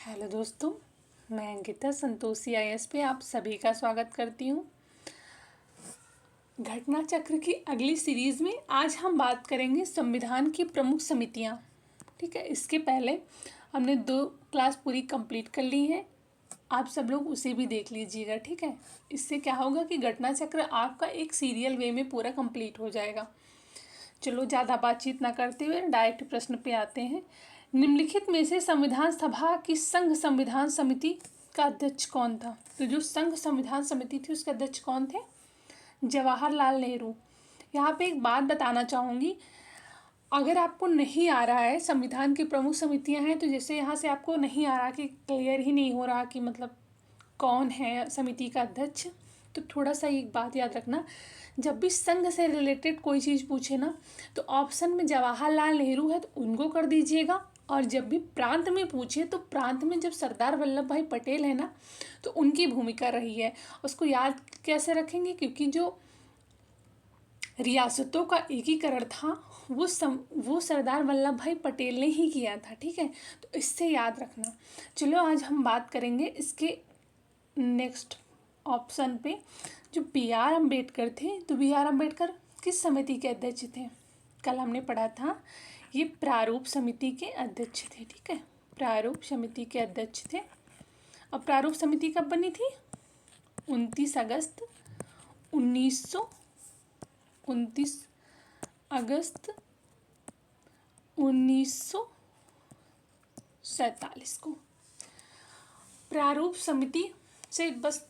Hello दोस्तों, मैं Ankita Santoshi IAS पे आप सभी का स्वागत करती हूँ। घटना चक्र की अगली सीरीज़ में आज हम बात करेंगे संविधान की प्रमुख समितियाँ। ठीक है, इसके पहले हमने 2 क्लास पूरी कंप्लीट कर ली हैं। आप सब लोग उसे भी देख लीजिएगा। ठीक है, इससे क्या होगा कि घटना चक्र आपका एक सीरियल वे में पूरा कंप्लीट हो जाएगा। चलो ज़्यादा बातचीत ना करते हुए डायरेक्ट प्रश्न पे आते हैं। निम्नलिखित में से संविधान सभा की संघ संविधान समिति का अध्यक्ष कौन था? तो जो संघ संविधान समिति थी उसके अध्यक्ष कौन थे? जवाहरलाल नेहरू। यहाँ पे एक बात बताना चाहूँगी, अगर आपको नहीं आ रहा है संविधान की प्रमुख समितियाँ हैं, तो जैसे यहाँ से आपको नहीं आ रहा कि क्लियर ही नहीं हो रहा कि मतलब कौन है समिति का अध्यक्ष, तो थोड़ा सा एक बात याद रखना, जब भी संघ से रिलेटेड कोई चीज़ पूछे ना तो ऑप्शन में जवाहरलाल नेहरू है तो उनको कर दीजिएगा, और जब भी प्रांत में पूछे तो प्रांत में जब सरदार वल्लभ भाई पटेल है ना तो उनकी भूमिका रही है। उसको याद कैसे रखेंगे? क्योंकि जो रियासतों का एकीकरण था वो सरदार वल्लभ भाई पटेल ने ही किया था। ठीक है, तो इससे याद रखना। चलो आज हम बात करेंगे इसके नेक्स्ट ऑप्शन पे, जो बी आर अम्बेडकर थे। तो बी आर अम्बेडकर किस समिति के अध्यक्ष थे? कल हमने पढ़ा था ये प्रारूप समिति के अध्यक्ष थे। ठीक है, प्रारूप समिति के अध्यक्ष थे। और प्रारूप समिति कब बनी थी? 29 अगस्त 1947 को। प्रारूप समिति से बस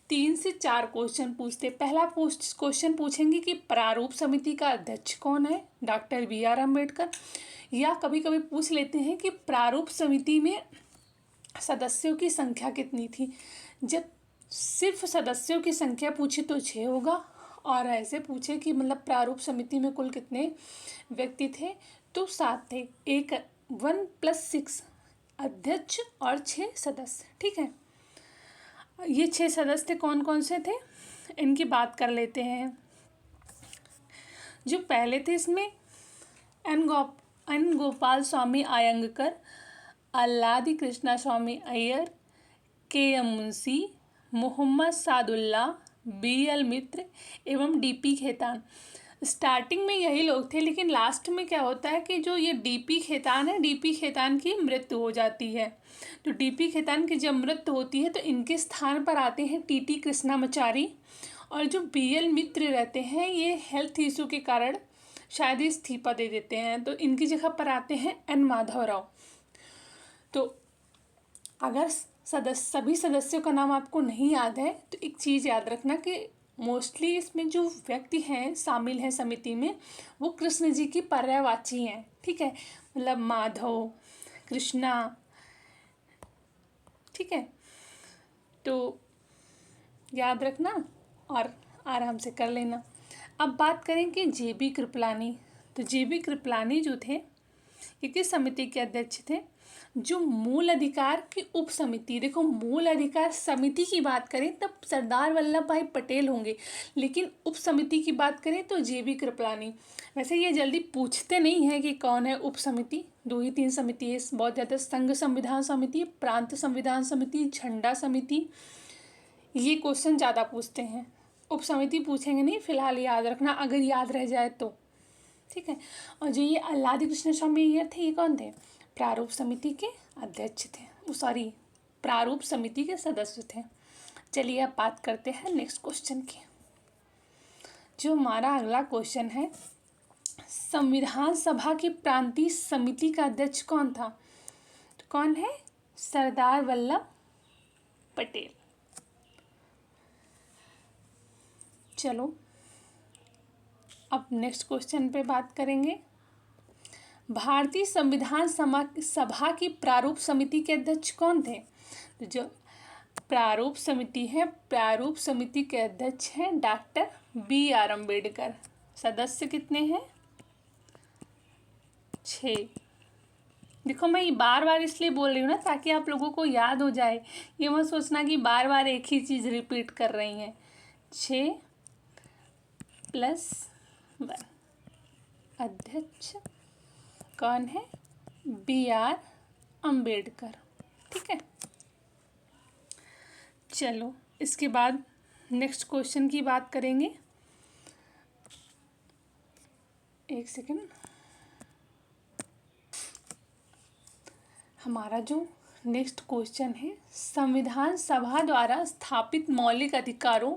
3 से 4 क्वेश्चन पूछते। पहला क्वेश्चन पूछेंगे कि प्रारूप समिति का अध्यक्ष कौन है? Doctor B R Ambedkar. या कभी कभी पूछ लेते हैं कि प्रारूप समिति में सदस्यों की संख्या कितनी थी। जब सिर्फ सदस्यों की संख्या पूछे तो 6 होगा, और ऐसे पूछे कि मतलब प्रारूप समिति में कुल कितने व्यक्ति थे तो 7 थे। 1 + 6 अध्यक्ष और 6 सदस्य। ठीक है, ये 6 सदस्य कौन कौन से थे इनकी बात कर लेते हैं। जो पहले थे इसमें एन गोपाल स्वामी अयंगकर, अल्लादी कृष्णा स्वामी अय्यर, के एम मुंशी, मोहम्मद सादुल्ला, बी एल मित्र एवं डी पी खेतान। स्टार्टिंग में यही लोग थे, लेकिन लास्ट में क्या होता है कि जो ये डी पी खेतान है, डी पी खेतान की मृत्यु हो जाती है। तो डी पी खेतान की जब मृत्यु होती है तो इनके स्थान पर आते हैं टी टी कृष्णामाचारी, और जो बी एल मित्र रहते हैं ये हेल्थ इशू के कारण शायद ही इस्तीफा दे देते हैं, तो इनकी जगह पर आते हैं एन माधवराव। तो अगर सभी सदस्यों का नाम आपको नहीं याद है तो एक चीज़ याद रखना कि मोस्टली इसमें जो व्यक्ति हैं शामिल हैं समिति में वो कृष्ण जी की पर्यायवाची हैं। ठीक है, मतलब माधव, कृष्णा। ठीक है, तो याद रखना और आराम से कर लेना। अब बात करें कि जे बी कृपलानी। तो जे बी कृपलानी जो थे ये किस समिति के अध्यक्ष थे? जो मूल अधिकार की उप समिति। देखो, मूल अधिकार समिति की बात करें तब सरदार वल्लभ भाई पटेल होंगे, लेकिन उप समिति की बात करें तो जे बी कृपलानी। वैसे ये जल्दी पूछते नहीं है कि कौन है उप समिति। 2 ही 3 समिति है बहुत ज़्यादा, संघ संविधान समिति, प्रांत संविधान समिति, झंडा समिति। ये क्वेश्चन ज़्यादा पूछते हैं, उप समिति पूछेंगे नहीं। फिलहाल याद रखना अगर याद रह जाए तो। ठीक है, और जो ये अल्लादी कृष्ण स्वामी अय्यर थे ये कौन थे? प्रारूप समिति के अध्यक्ष थे, सॉरी प्रारूप समिति के सदस्य थे। चलिए अब बात करते हैं नेक्स्ट क्वेश्चन की। जो हमारा अगला क्वेश्चन है, संविधान सभा की प्रांतीय समिति का अध्यक्ष कौन था? तो कौन है? सरदार वल्लभ पटेल। चलो अब नेक्स्ट क्वेश्चन पे बात करेंगे। भारतीय संविधान सभा की प्रारूप समिति के अध्यक्ष कौन थे? तो जो प्रारूप समिति है, प्रारूप समिति के अध्यक्ष हैं डॉक्टर बी आर अम्बेडकर। सदस्य कितने हैं? 6। देखो, मैं ये बार बार इसलिए बोल रही हूँ ना ताकि आप लोगों को याद हो जाए। ये मत सोचना कि बार बार एक ही चीज़ रिपीट कर रही हैं। 6 + 1 अध्यक्ष कौन है? B R Ambedkar. ठीक है। चलो इसके बाद नेक्स्ट क्वेश्चन की बात करेंगे। एक सेकेंड। हमारा जो नेक्स्ट क्वेश्चन है, संविधान सभा द्वारा स्थापित मौलिक अधिकारों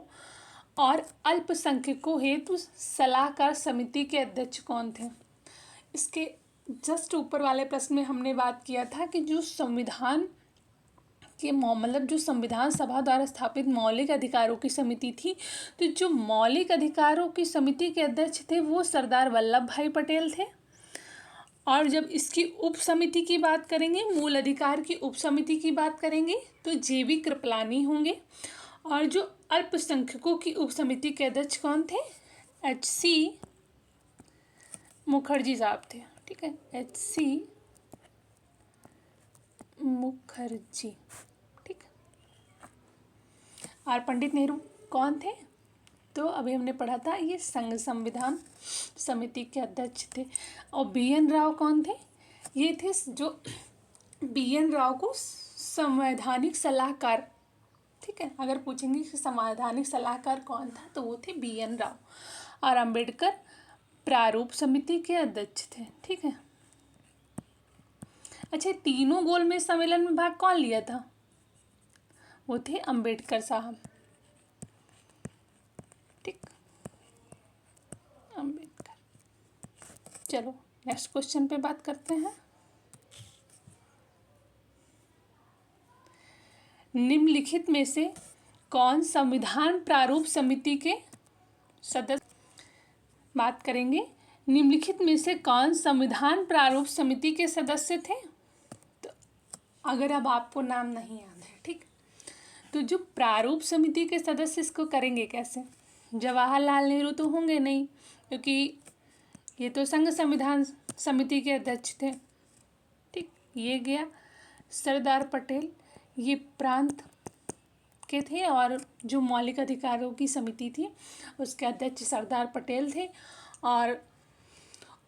और अल्पसंख्यकों हेतु सलाहकार समिति के अध्यक्ष कौन थे। इसके जस्ट ऊपर वाले प्रश्न में हमने बात किया था कि जो संविधान के मतलब जो संविधान सभा द्वारा स्थापित मौलिक अधिकारों की समिति थी, तो जो मौलिक अधिकारों की समिति के अध्यक्ष थे वो सरदार वल्लभ भाई पटेल थे। और जब इसकी उप समिति की बात करेंगे, मूल अधिकार की उप समिति की बात करेंगे, तो जेबी कृपलानी होंगे। और जो अल्पसंख्यकों की उप समिति के अध्यक्ष कौन थे, एच.सी. मुखर्जी साहब थे। ठीक है, एच.सी. मुखर्जी। ठीक। और पंडित नेहरू कौन थे, तो अभी हमने पढ़ा था ये संघ संविधान समिति के अध्यक्ष थे। और बी.एन. राव कौन थे, ये थे जो बी.एन. राव को संवैधानिक सलाहकार, ठीक है, अगर पूछेंगे कि संवैधानिक सलाहकार कौन था तो वो थे बी.एन. राव। और अंबेडकर प्रारूप समिति के अध्यक्ष थे। ठीक है। अच्छा, तीनों गोलमेज सम्मेलन में भाग कौन लिया था, वो थे अंबेडकर साहब। ठीक, अंबेडकर। चलो नेक्स्ट क्वेश्चन पे बात करते हैं। निम्नलिखित में से कौन संविधान प्रारूप समिति के सदस्य, बात करेंगे निम्नलिखित में से कौन संविधान प्रारूप समिति के सदस्य थे। तो अगर अब आपको नाम नहीं याद है, ठीक, तो जो प्रारूप समिति के सदस्य इसको करेंगे कैसे, जवाहरलाल नेहरू तो होंगे नहीं क्योंकि ये तो संघ संविधान समिति के अध्यक्ष थे। ठीक, ये गया। सरदार पटेल ये प्रांत के थे और जो मौलिक अधिकारों की समिति थी उसके अध्यक्ष सरदार पटेल थे। और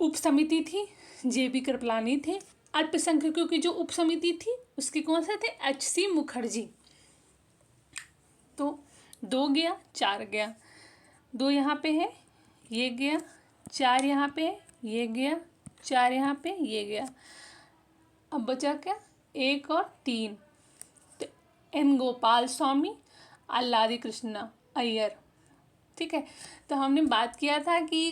उप समिति थी जेबी कृपलानी थे। अल्पसंख्यकों की जो उप समिति थी उसके कौन से थे, एच.सी. मुखर्जी। तो 2 गया, 4 गया, 2 यहाँ पे है, ये गया, 4 यहाँ पे है, ये गया, 4 यहाँ पे, ये गया। अब बचा क्या, 1 और 3, तो एन गोपाल स्वामी, अल्लादी कृष्णा अय्यर। ठीक है, तो हमने बात किया था कि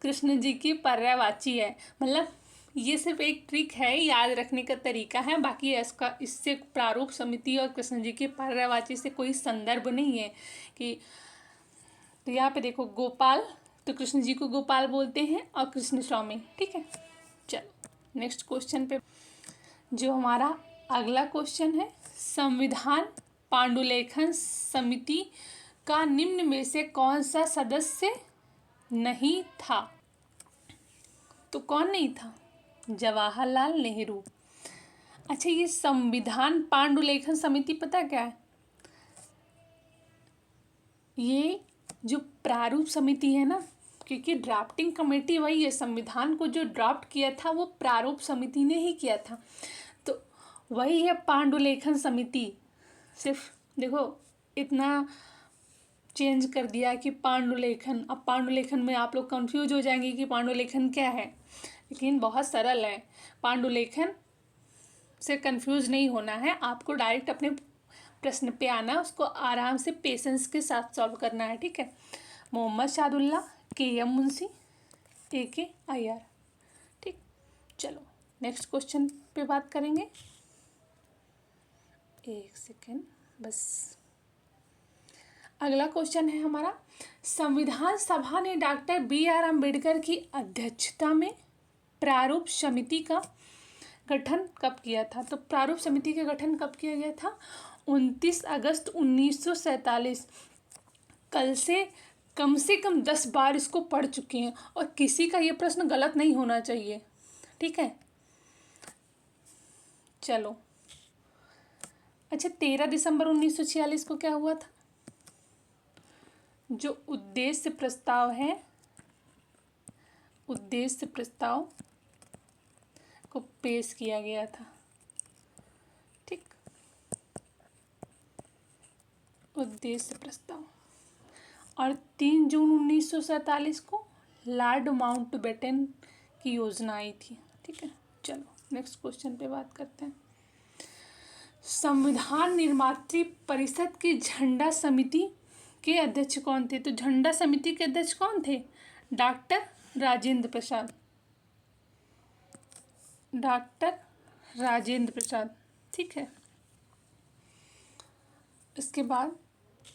कृष्ण जी की पर्यायवाची है, मतलब ये सिर्फ एक ट्रिक है, याद रखने का तरीका है, बाकी इसका इससे प्रारूप समिति और कृष्ण जी की पर्यायवाची से कोई संदर्भ नहीं है कि। तो यहाँ पे देखो गोपाल, तो कृष्ण जी को गोपाल बोलते हैं और कृष्ण स्वामी। ठीक है, चलो नेक्स्ट क्वेश्चन पे। जो हमारा अगला क्वेश्चन है, संविधान पांडुलेखन समिति का निम्न में से कौन सा सदस्य नहीं था। तो कौन नहीं था, जवाहरलाल नेहरू। अच्छा, ये संविधान पांडुलेखन समिति पता क्या है, ये जो प्रारूप समिति है ना, क्योंकि ड्राफ्टिंग कमेटी वही है, संविधान को जो ड्राफ्ट किया था वो प्रारूप समिति ने ही किया था, तो वही है पांडुलेखन समिति। सिर्फ देखो इतना चेंज कर दिया कि पांडुलेखन, अब पांडुलेखन में आप लोग कंफ्यूज हो जाएंगे कि पांडुलेखन क्या है, लेकिन बहुत सरल है। पांडुलेखन से कंफ्यूज नहीं होना है, आपको डायरेक्ट अपने प्रश्न पे आना, उसको आराम से पेशेंस के साथ सॉल्व करना है। ठीक है, मोहम्मद शाहदुल्ला, के.एम. मुंशी, ए.के. अय्यर। ठीक, चलो नेक्स्ट क्वेश्चन पे बात करेंगे। एक सेकेंड बस। अगला क्वेश्चन है हमारा, संविधान सभा ने डॉक्टर बी.आर. अम्बेडकर की अध्यक्षता में प्रारूप समिति का गठन कब किया था। तो प्रारूप समिति का गठन कब किया गया था, 29 अगस्त 1947। कल से कम 10 बार इसको पढ़ चुके हैं और किसी का ये प्रश्न गलत नहीं होना चाहिए। ठीक है, चलो। अच्छा, 13 दिसंबर 1946 को क्या हुआ था, जो उद्देश्य प्रस्ताव है, उद्देश्य प्रस्ताव को पेश किया गया था। ठीक, उद्देश्य प्रस्ताव। और 3 जून 1947 को लॉर्ड माउंटबेटन की योजना आई थी। ठीक है, चलो नेक्स्ट क्वेश्चन पे बात करते हैं। संविधान निर्मात्री परिषद की झंडा समिति के अध्यक्ष कौन थे? तो झंडा समिति के अध्यक्ष कौन थे? डॉक्टर राजेंद्र प्रसाद। डॉक्टर राजेंद्र प्रसाद। ठीक है, इसके बाद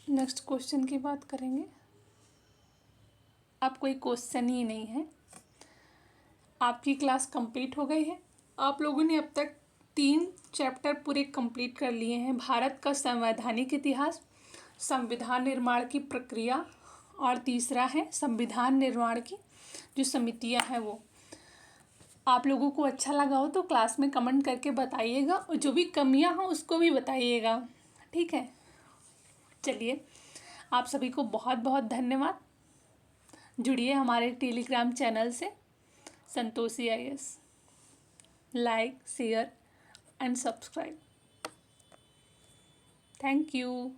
नेक्स्ट क्वेश्चन की बात करेंगे। अब कोई क्वेश्चन ही नहीं है, आपकी क्लास कंप्लीट हो गई है। आप लोगों ने अब तक 3 चैप्टर पूरे कंप्लीट कर लिए हैं। भारत का संवैधानिक इतिहास, संविधान निर्माण की प्रक्रिया, और तीसरा है संविधान निर्माण की जो समितियां हैं वो। आप लोगों को अच्छा लगा हो तो क्लास में कमेंट करके बताइएगा, और जो भी कमियां हों उसको भी बताइएगा। ठीक है, चलिए आप सभी को बहुत बहुत धन्यवाद। जुड़िए हमारे टेलीग्राम चैनल से Santoshi IAS। Like, share and subscribe. Thank you.